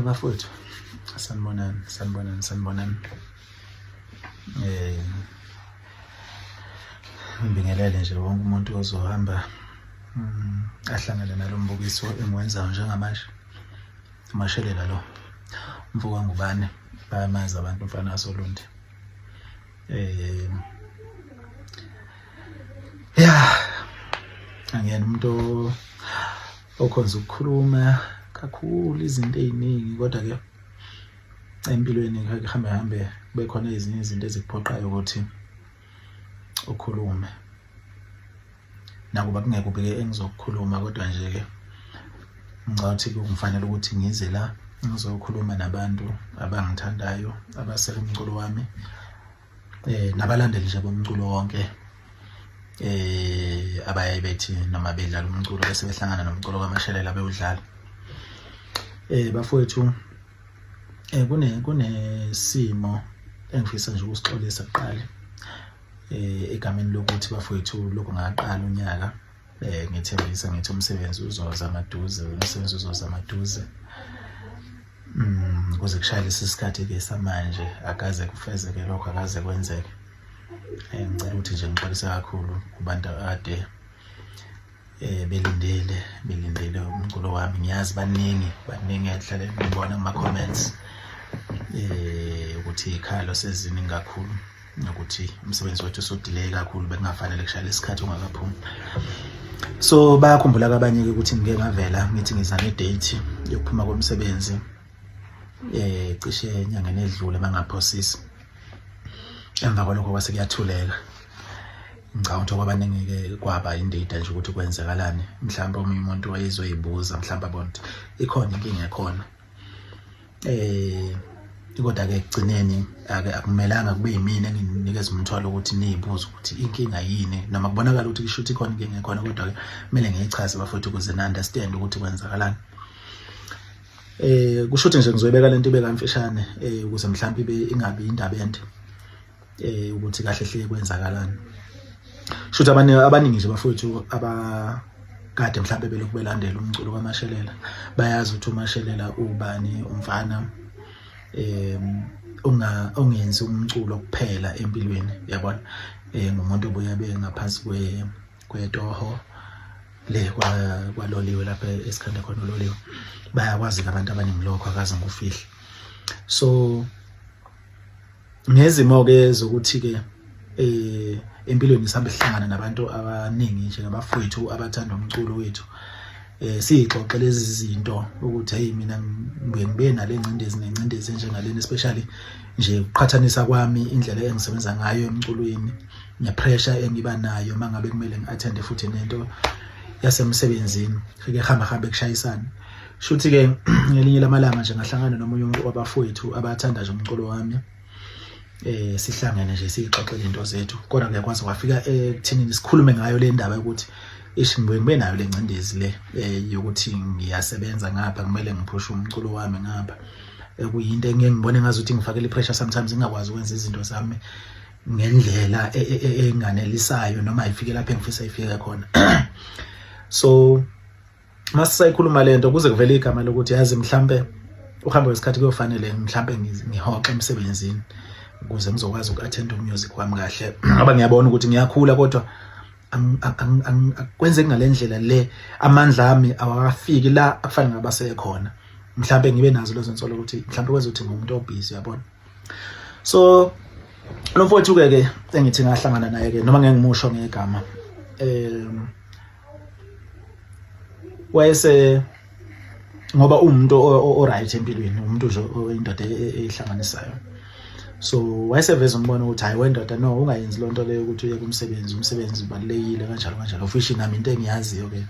Bafowethu, sanibonani. Ngibingelele nje wonke umuntu ozohamba ahlangane nalo mbukiso engiwenzayo njengamanje. Amashelela lo. Mvuka ngubani? Bayamazi abantu mfana kaSolundi. Angiyena umuntu okhonza ukukhuluma kakhulu izinto eziningi, kodwa ke empilweni hambe kube khona ezinye izinto ezikuphoqayo ukuthi ukhulume. Nakuba kungeke ubike engizokukhuluma, kodwa nje ke ngicathi kungifanele ukuthi ngize la ngizokhuluma nabantu abangithandayo, abaseka umculo wami, nabalandeli nje bomculo wonke, abaye bethi noma bedlala umculo bese behlangana nomculo kaMashelela bewudlala. Bafowethu, kunesimo engifisa nje ukusixolisa kuqala egameni lokuthi bafowethu lokho ngaqala unyaka ngithembisa ngithi umsebenzi uzoza amaduze ukuze kushayelise isikhathi ke samanje akaze kufezeke lokho, akaze kwenzeke. Ngicela ukuthi nje ngixolise kakhulu kubantu ade belindele umculo wami. Ngiyazi baningi ehlale ngibona kuma comments ukuthi ikhalo seziningi kakhulu ukuthi umsebenzi wethu usudelay kakhulu, bekungafanele kushayela isikhathi ungakaphumi. So bayakhumbula abanye ke ukuthi ngike ngavela ngithi ngiza ne-date yokuphuma komsebenzi cishe enyangeni edlule bangaphosisi. Emva kwalokho kwase kuyathuleka. Ngicabanga ukuthi kwabaningi ke kwaba indida nje ukuthi kwenzakalani. Mhlawumbe omunye umuntu wayezoyibuza mhlawumbe abantu ikhona inkinga ekhona. Kodwa ke egcineni akumelanga kube yimina enginikeza umthwalo ukuthi niyibuze ukuthi inkinga yini, noma kubonakala ukuthi kusho ukuthi ikhona inkinga ekhona, kodwa ke kumele ngiyichaze bafowethu ukuze na-understand ukuthi kwenzakalani. Kusho ukuthi nje ngizoyibeka lento ibe kamfishane ukuze mhlawumbe ingabi indaba ende ukuthi kahle hle kwenzakalani. Shothi abaningi nje bafowethu abakade mhlawumbe belokhu belandela umculo kaMashelela bayazi ukuthi uMashelela ubani, umfana ongenzi umculo kuphela empilweni, yabona. Ngumuntu obuya ngaphansi kwetoho le kwaloliwe lapha esikhanda khona uloliwe. Bayakwazi abantu abaningi lokho, akaze ngufihle. So ngezimo ke zokuthi ke empilweni sihambe sihlangana nabantu abaningi nje ngabafowethu abathanda umculo wethu. Siyixoxe lezi zinto ukuthi hey mina ngibe nale ngcindezi njengalena, especially nje uqhathanisa kwami indlela engisebenza ngayo emculweni, nepressure engiba nayo mangabe kumele ngiattende futhi nento yasemsebenzini fike hamba kushayisana. Shuthi ke ngelinye lamalanga nje ngahlangana nomunye wabafowethu abathanda nje umculo wami. Sihlangene nje siyixoxe lento zethu, kodwa ngiyakwazi kwafika ekuthini sikhulume ngayo le ndaba ukuthi ngibe nayo le ngcindezi le yokuthi ngiyasebenza ngapha, kumele ngiphushe umculo wami ngapha. Kuyinto engeke ngibone ngazuthi ngifakele ipressure sometimes, ngingakwazi ukwenza izinto zami ngendlela enganelisayo noma ayifike lapho engifisa ifike khona. So masisayikhuluma lento kuze kuvele igama lokuthi yazi mhlambe uhambo wesikhathi kuyofanele mhlambe ngihoxe emsebenzini ukuze ngizokwazi uku-attend umusic wami kahle. Ngoba ngiyabona ukuthi ngiyakhula, kodwa akwenze ngalendlela le amandla ami awafiki la akufanele ngabaseke khona. Mhlambe ngibe nazo lezo nsolo ukuthi mhlambe kwenza ukuthi ngumuntu obusy, yabona. So lo mfowethu ke engithi ngahlangana naye ke noma ngeke ngimusho ngegama, wayese ngoba umuntu o-right empilweni, umuntu nje oyindoda ehlanganisayo. So wayeseveza umbona ukuthi hayi wendoda no, ungayenzi lonto leyo ukuthi uye umsebenzi ubalekile kanjalo. Futhi nami into engiyaziyo ke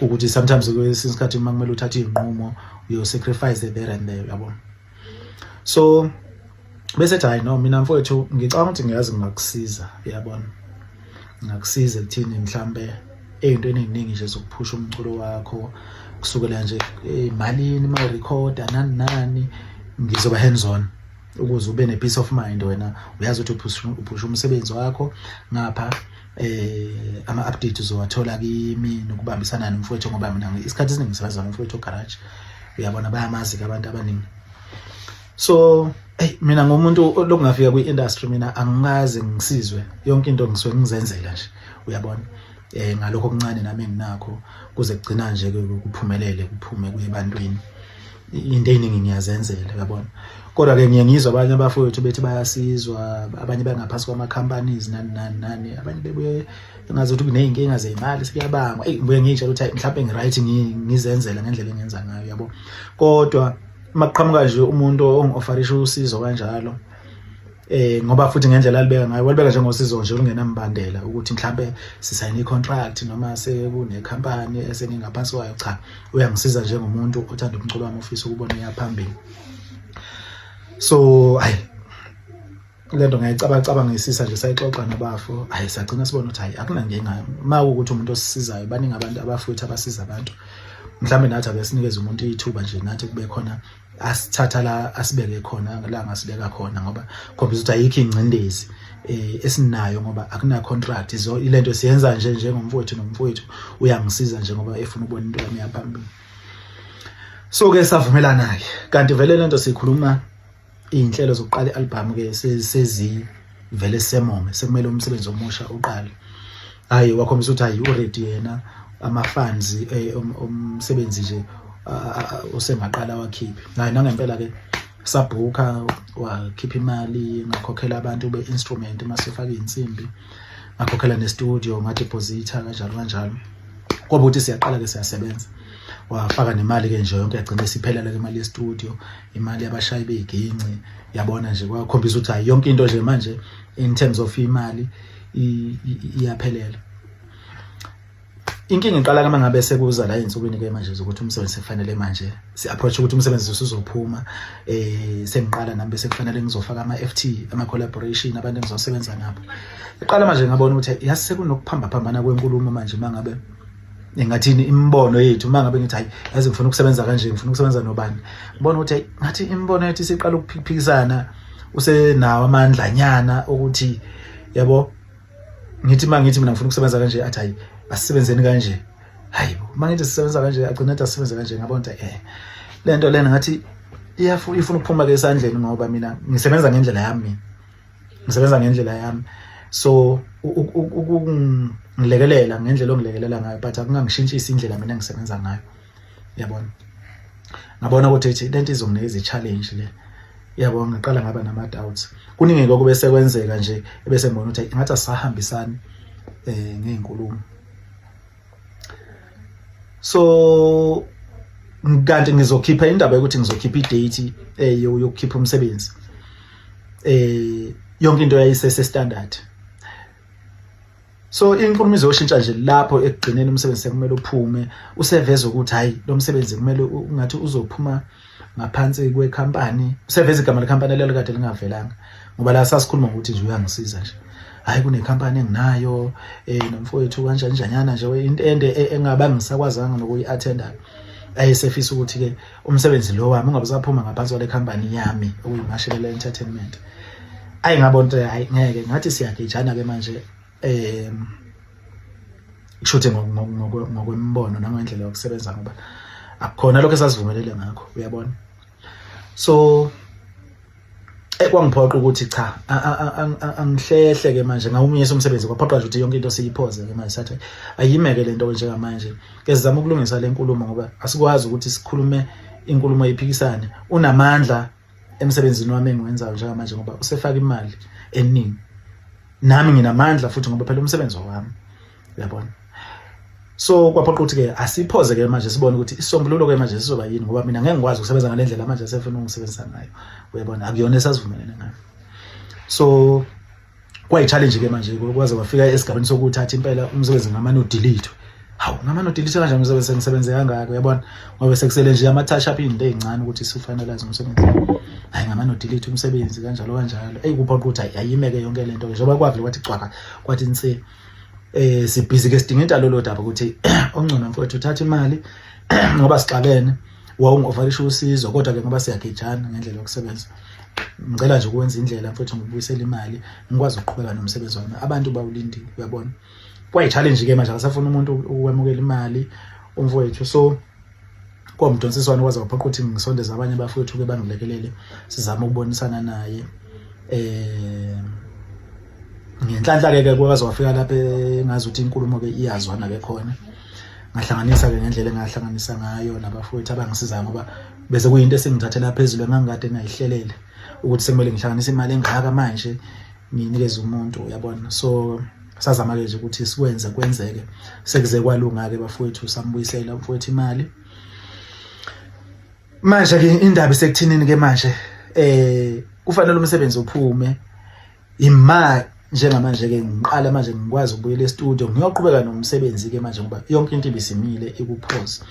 ukuthi sometimes kwesinye isikhathi uma kumele uthathe izinqumo uyo sacrifice there and there, yabona. So bese hayi no, mina mfowethu ngicabanga ukuthi ngiyazi ngakusiza, yabona. Ngakusiza ekuthini mhlambe ey'ntweni ey'ningi nje zokuphusha umculo wakho kusukela nje malini uma urekhoda nani ngizoba hands on ukuze ube ne-peace of mind wena uyazi ukuthi uphusha umsebenzi wakho ngapha ama-update uzowathola kimi nokubambisana nomfowethu ngoba mina isikhathi esiningi ngisebenza nomfowethu garage uyabona bayamazi-ke abantu abaningi so mina ngomuntu lokungafika kwi-industry mina angikaze ngisizwe yonke into ngisuke ngizenzela nje uyabona ngalokho okuncane nami enginakho kuze kugcina nje kuphumelele kuphume kuye ebantwini into eziningi ngiyazenzela uyabona kodwa-ke ngiye ngizwa abanye abafowethu bethi bayasizwa abanye bangaphansi kwama-companies nani abanye bebuye engazi ukuthi kuney'nkinga zey'mali sekuyabangwa ngibuye ngiyitshela ukuthi mhlawumbe ngi-right ngizenzela ngendlela engenza ngayo yabo kodwa uma kuqhamuka nje umuntu ongi-ofarisha usizo kanjalo ngoba futhi ngendlela alibeka ngayo walibeka njengosizo nje olungenambandela ukuthi mhlambe sisayine i-contract noma sekunekhampani esengingaphansi kwayo cha uyangisiza njengomuntu othanda umculo wami ofisa ukubona yaphambili so lento ngiyicabanga nje sayixoxa nabafo sagcina sibona ukuthi akunankinga uma ukuthi umuntu osisizayo baningi abantu abafowethu abasiza abantu mhlambe nathi ake sinikeze umuntu ithuba nje nathi kube khona asithatha la asibeke khona la ngasibeka khona ngoba khombisa ukuthi ayikho ingcindezi esinayo ngoba akuna contract ilento siyenza nje njengomfowethu nomfowethu uyangisiza nje ngoba efuna ukubona into yami yaphambili so ke savumelana ke kanti vele lento sikhuluma inhlelo zokuqala i-album ke sezivele semome sekumele umsebenzi omusha uqale wakhombisa ukuthi already yena ama-funds umsebenzi nje usengaqala wakhiphi nangempela ke sabhuka wakhipha imali ngakhokhela abantu be-instrument masifaka iy'nsimbi ngakhokhela ne-studio ngadeposita kanjalo ngoba ukuthi siyaqala ke siyasebenza wafaka nemali ke nje yonke yagcina siphelele ke imali ye-studio imali yabashayi beyiginci yabona nje kwakhombisa ukuthi yonke into nje manje in terms of imali iyaphelela inkinga iqala kama ngabe sekuza la ensukwini ke manje ukuthi umsebenzi sekufanele manje si-approach ukuthi umsebenzi usuzophuma sengiqala nami bese kufanele ngizofaka ama-FT ama-collaboration abantu engizosebenza nabo iqala manje ngabona ukuthi yasi sekunokuphambana kwenkulumo manje mangabe ngathini imbono yethu mangabe ngithi yazi ngifuna ukusebenza kanje ngifuna ukusebenza nobani ngibona ukuthi ngathi imbono yethu siqala ukuphikisana usenawo amandlanyana ukuthi yabo ngithi mina ngifuna ukusebenza kanje athi asisebenzeni kanje mangithi sisebenza kanje agcina ethi asisebenze kanje ngabona ukuthi lento lena ngathi ifuna ukuphuma ke esandleni ngoba mina ngisebenza ngendlela yami so ngilekelela ngendlela ongilekelela ngayo but akungangishintshisi indlela mina ngisebenza ngayo yabona ngabona ukuthi lento izonginikeza i-challenge le yabona ngiqala ngaba nama-doubts kuningi kokube sekwenzeka nje ebese ngibona ukuthi ngathi asahambisani ngey'nkulumo so kanti ngizokhipha indaba yokuthi ngizokhipha i-date yokukhipha umsebenzi yonke into yayisese-standard so inkulumo izoshintsha nje lapho ekugcineni umsebenzi sekumele uphume useveza ukuthi lo msebenzi kumele ungathi uzophuma ngaphansi kwekhampani useveza igama lekhampani lelo kade lingavelanga ngoba la sasikhuluma ngokuthi nje uyangisiza nje kunekhampani enginayo nomfowethu kanjani nje into engaba ngisakwazanga nokuyi-attenda ayesefisa ukuthi ke umsebenzi lo wami ungabe usaphuma ngaphansi kwale khampani yami okuyiMashelela Entertainment ngabona ukuthi ngeke ngathi siyagejana ke manje kushuthi ngokwembono nangendlela yokusebenza ngoba akukhona lokho esasivumelele ngakho uyabona so kwangiphoqa ukuthi cha angihlehle ke manje ngawumyisa umsebenzi kwaphoqa nje ukuthi yonke into siyiphoze ke manje sathi ayimeke lento njengamanje ke sizama ukulungisa le nkulumo ngoba asikwazi ukuthi sikhulume inkulumo eyiphikisane unamandla emsebenzini wami engiwenzayo njengamanje ngoba usefaka imali eningi nami nginamandla futhi ngoba phela umsebenzi wami uyabona so kwaphoqa ukuthi ke asiphoze ke manje sibone ukuthi isombululo ke manje sizoba yini ngoba mina ngeke ngikwazi ukusebenza ngale ndlela manje sefuna ukusebenzisa ngayo uyabona akuyona esasivumelene ngayo so kwayi-challenge ke manje kwaze wafika esigabeni sokuthatha impela umsebenzi ngamane udelete ngamane udelete kanjani umsebenzi sengisebenze kangaka uyabona ngoba sekusele nje ama-touch up iy'nto ey'ncane ukuthi sifinalize umsebenzi ngamane udelete umsebenzi kanjalo kuphoqa ukuthi ayimeke yonke lento njengoba kwavele kwathi cwaka kwathi nse sibhizi ke sidinga intalo lo daba ukuthi ongcono mfowethu uthatha imali ngoba sixabene wawungi-offerisha usizo kodwa ke ngoba siyagejana ngendlela yokusebenza ngicela nje ukwenza indlela mfowethu ngibuyisela imali ngikwazi ukuqhubeka nomsebenzi wami abantu bawulindile uyabona kwayi-challenge ke manje akasafuna umuntu ukwamukela imali umfowethu so kwamdonsiswana kwaze waphoqa ukuthi ngisondeze abanye abafowethu ke bangilekelele sizama ukubonisana naye ngenhlanhla ke kwaze wafika lapha engazi ukuthi inkulumo ke iyazwana ke khona ngahlanganisa ke ngendlela engahlanganisa ngayo nabafowethu abangisizayo ngoba bese kuyinto esengithathela phezulu engangikade ngayihlelele ukuthi sekumele ngihlanganise imali engaka manje nginikeze umuntu uyabona so sazama ke nje ukuthi sikwenze kwenzeke sekuze kwalunga ke bafowethu sambuyisela umfowethu imali manje ke indaba isekuthinini ke manje kufanele umsebenzi uphume imali njengamanje ke ngiqala manje ngikwazi ukubuyela e-studio ngiyoqhubeka nomsebenzi ke manje ngoba yonke into ibisimile ikupause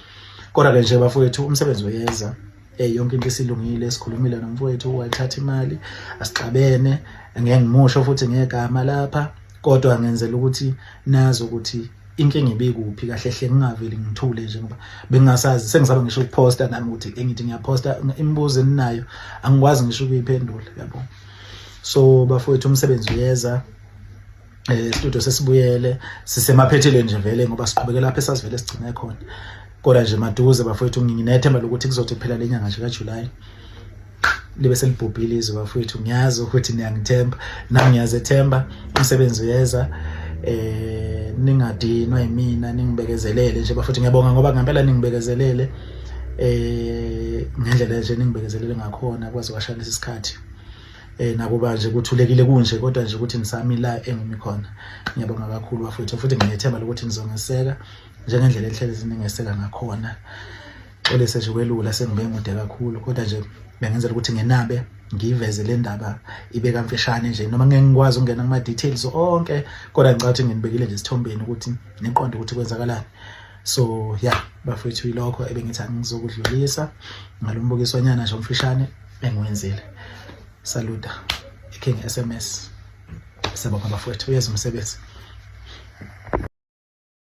kodwa ke nje bafowethu umsebenzi uyeza yonke into isilungile sikhulumile nomfowethu wathatha imali asixabene ngeke ngimusho futhi ngegama lapha kodwa ngenzela ukuthi nazi ukuthi inkinga ibikuphi kahle hle ngingaveli ngithule nje ngoba bengingasazi sengisaba ngisho ukuposta nami ukuthi engithi ngiyaposta imibuzo eninayo angikwazi ngisho ukuyiphendula yabo so bafowethu umsebenzi uyeza studio sesibuyele sisemaphethelweni nje vele ngoba siqhubeke lapha esasivele sigcine khona kodwa nje maduze bafowethu nginethemba lokuthi kuzothi phela lenyanga nje kaJuly libe selibhubhile izwe bafowethu ngiyazi ukuthi niyangithemba nami ngiyazethemba umsebenzi uyeza ningadinwa yimina ningibekezelele nje bafowethu ngiyabonga ngoba ngempela ningibekezelele ngendlela nje ningibekezelele ngakhona kwaze kwashalisa isikhathi nakuba nje kuthulekile kunje kodwa nje ukuthi nisami la engimi khona ngiyabonga kakhulu bafowethu futhi ngiyethemba lokuthi nizongeseka njengendlela ehlele ziningeseka ngakhona olese nje kwelula sengibe mude kakhulu kodwa nje bengenzela ukuthi ngenabe ngiveze le ndaba ibeka mfishane nje noma ngeke ngikwazi ukungena kuma details onke kodwa ngicela ukuthi nginibekile nje isithombeni ukuthi niqonde ukuthi kwenzakalani so yeah bafowethu ilokho ebengithi ngizokudlulisa ngalombukiswanyana nje umfishane engiwenzile saluda King SMS sebonga bafowethu uyeza umsebenzi